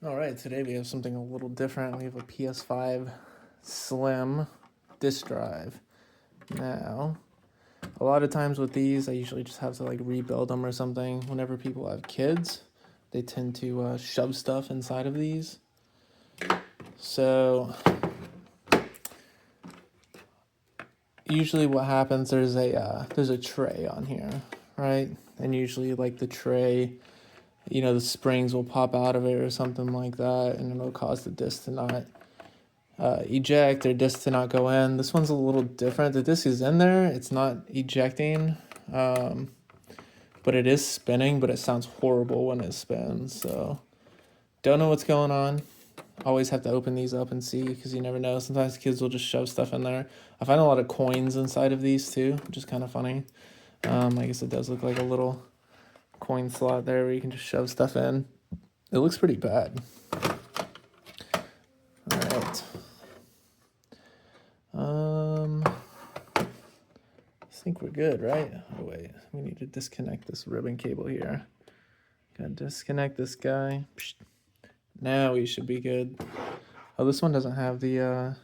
All right, today we have something a little different. We have a PS5 Slim disk drive. Now, a lot of times with these, I usually just have to like rebuild them or something. Whenever people have kids, they tend to shove stuff inside of these. So, usually what happens, there's a tray on here, right? And usually like the tray, the springs will pop out of it or something like that, and it'll cause the disc to not eject or disc to not go in. This one's a little different. The disc is in there, it's not ejecting, but it is spinning, but it sounds horrible when it spins. So don't know what's going on. Always have to open these up and see, because you never know. Sometimes kids will just shove stuff in there. I find a lot of coins inside of these too, which is kind of funny. I guess it does look like a little coin slot there where you can just shove stuff in. It looks pretty bad. All right. I think we're good, right? Oh wait, we need to disconnect this ribbon cable here. Gotta disconnect this guy. Psst. Now we should be good. Oh, this one doesn't have the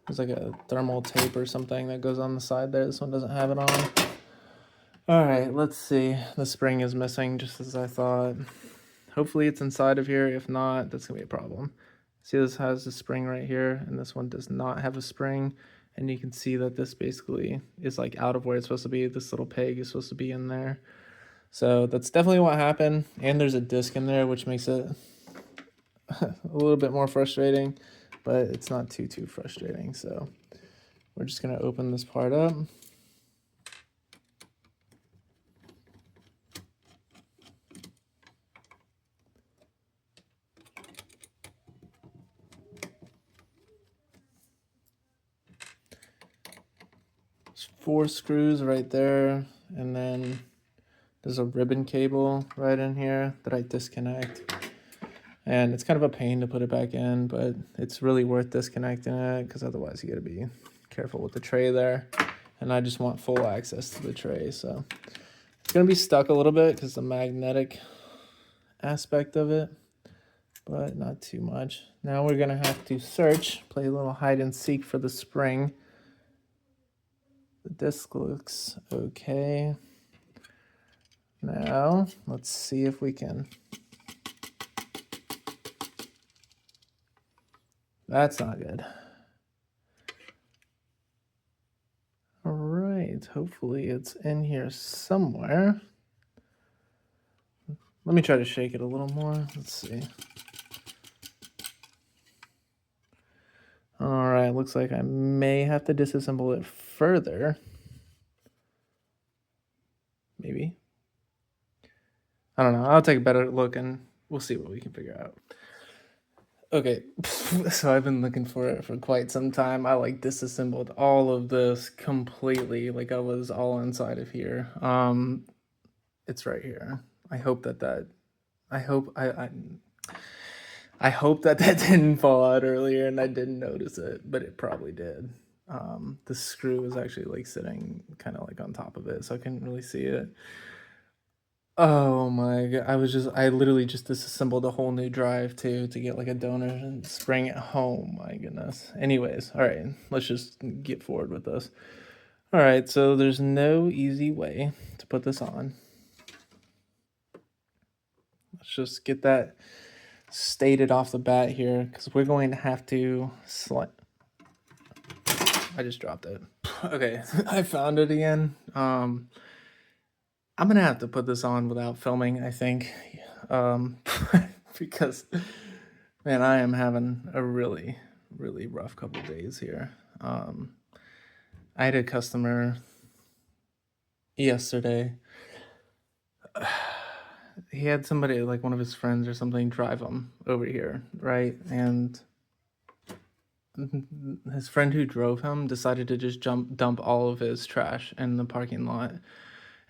there's like a thermal tape or something that goes on the side there. This one doesn't have it on. All right, let's see. The spring is missing, just as I thought. Hopefully it's inside of here. If not, that's gonna be a problem. See, this has a spring right here, and this one does not have a spring. And you can see that this basically is like out of where it's supposed to be. This little peg is supposed to be in there. So that's definitely what happened. And there's a disc in there, which makes it a little bit more frustrating, but it's not too frustrating. So we're just gonna open this part up. There's 4 screws right there, and then there's a ribbon cable right in here that I disconnect. And it's kind of a pain to put it back in, but it's really worth disconnecting it, because otherwise you gotta be careful with the tray there. And I just want full access to the tray, so it's gonna be stuck a little bit because the magnetic aspect of it, but not too much. Now we're gonna have to search, play a little hide and seek for the spring. The disc looks okay. Now let's see if we can. That's not good. All right, hopefully it's in here somewhere. Let me try to shake it a little more. Let's see. All right, looks like I may have to disassemble it further. Maybe. I don't know. I'll take a better look and we'll see what we can figure out. Okay, so I've been looking for it for quite some time. I like disassembled all of this completely. Like I was all inside of here. It's right here. I hope that I hope that didn't fall out earlier and I didn't notice it, but it probably did. The screw was actually like sitting kind of like on top of it, so I couldn't really see it. Oh my god, I literally just disassembled a whole new drive too to get like a donor and spring it home. My goodness. Anyways, all right, let's just get forward with this. All right, so there's no easy way to put this on. Let's just get that stated off the bat here, because we're going to have to I just dropped it. Okay, I found it again. I'm gonna have to put this on without filming, I think, because man, I am having a really rough couple days here. I had a customer yesterday. He had somebody, like one of his friends or something, drive him over here, right? And his friend who drove him decided to just dump all of his trash in the parking lot.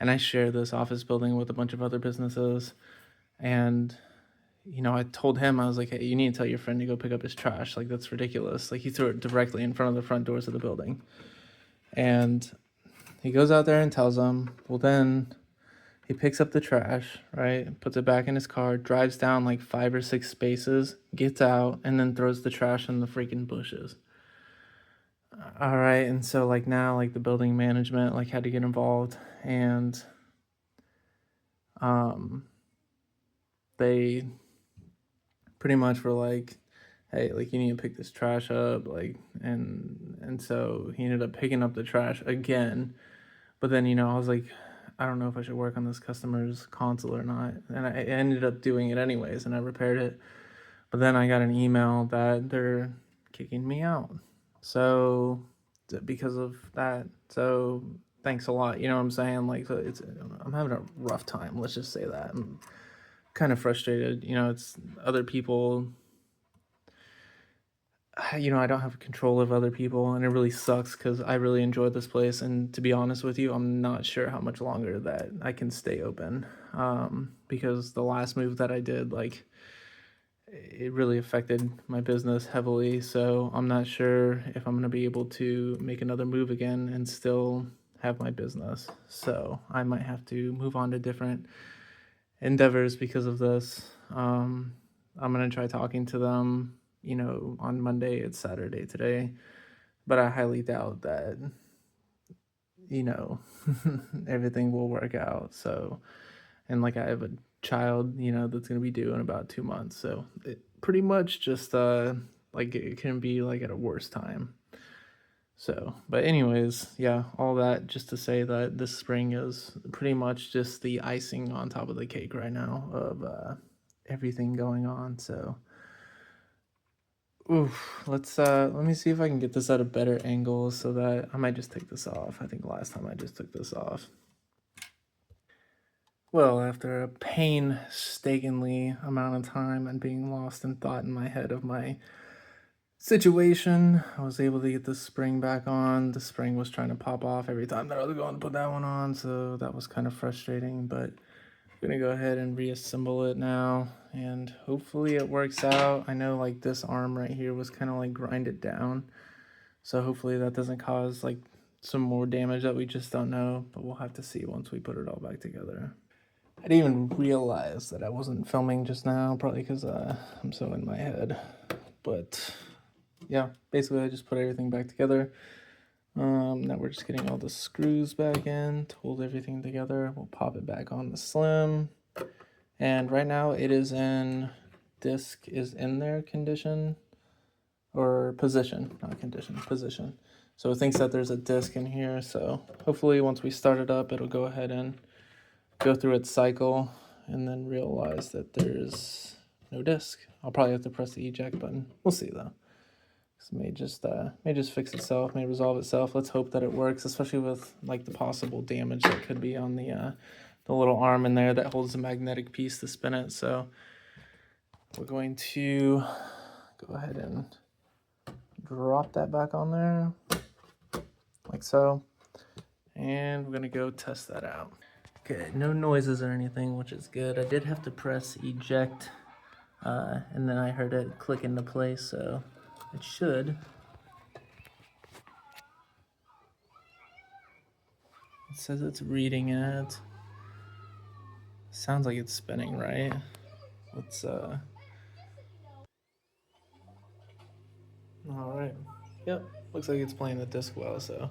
And I share this office building with a bunch of other businesses. And, I told him, I was like, hey, you need to tell your friend to go pick up his trash. Like, that's ridiculous. Like, he threw it directly in front of the front doors of the building. And he goes out there and tells them. Well, then He picks up the trash, right? Puts it back in his car, drives down like 5 or 6 spaces, gets out, and then throws the trash in the freaking bushes. All right, and so like now, like the building management like had to get involved, and um, they pretty much were like, hey, like you need to pick this trash up, like, and so he ended up picking up the trash again. But then, I was like, I don't know if I should work on this customer's console or not, and I ended up doing it anyways, and I repaired it. But then I got an email that they're kicking me out, so because of that. So thanks a lot, you know what I'm saying? Like, so I'm having a rough time, let's just say that. I'm kind of frustrated, it's other people. I don't have control of other people, and it really sucks because I really enjoyed this place. And to be honest with you, I'm not sure how much longer that I can stay open, because the last move that I did, like, it really affected my business heavily. So I'm not sure if I'm going to be able to make another move again and still have my business. So I might have to move on to different endeavors because of this. I'm going to try talking to them, on Monday. It's Saturday today, but I highly doubt that, you know, everything will work out. So, and like I have a child, that's going to be due in about 2 months. So it pretty much just, like it can be like at a worse time. So, but anyways, yeah, all that just to say that this spring is pretty much just the icing on top of the cake right now of everything going on. So, oof, let me see if I can get this at a better angle so that I might just take this off. I think last time I just took this off. Well, after a painstakingly amount of time and being lost in thought in my head of my situation, I was able to get the spring back on. The spring was trying to pop off every time that I was going to put that one on, so that was kind of frustrating, but I'm gonna go ahead and reassemble it now, and hopefully it works out. I know like this arm right here was kind of like grinded down, so hopefully that doesn't cause like some more damage that we just don't know, but we'll have to see once we put it all back together. I didn't even realize that I wasn't filming just now, probably because I'm so in my head. But yeah, basically I just put everything back together. Now we're just getting all the screws back in to hold everything together. We'll pop it back on the Slim. And right now it is in, disc is in there condition, or position, not condition, position. So it thinks that there's a disc in here. So hopefully once we start it up, it'll go ahead and go through its cycle and then realize that there's no disc. I'll probably have to press the eject button. We'll see though. This may just fix itself, may resolve itself. Let's hope that it works, especially with like the possible damage that could be on the little arm in there that holds the magnetic piece to spin it. So we're going to go ahead and drop that back on there like so, and we're gonna go test that out. Okay, no noises or anything, which is good. I did have to press eject, and then I heard it click into place, so it should. It says it's reading it. Sounds like it's spinning, right? Let's, all right. Yep, looks like it's playing the disc well, so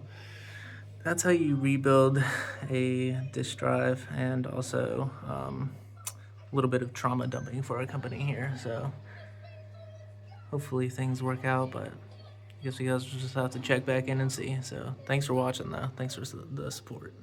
that's how you rebuild a disk drive, and also a little bit of trauma dumping for our company here. So hopefully things work out, but I guess you guys will just have to check back in and see. So thanks for watching though. Thanks for the support.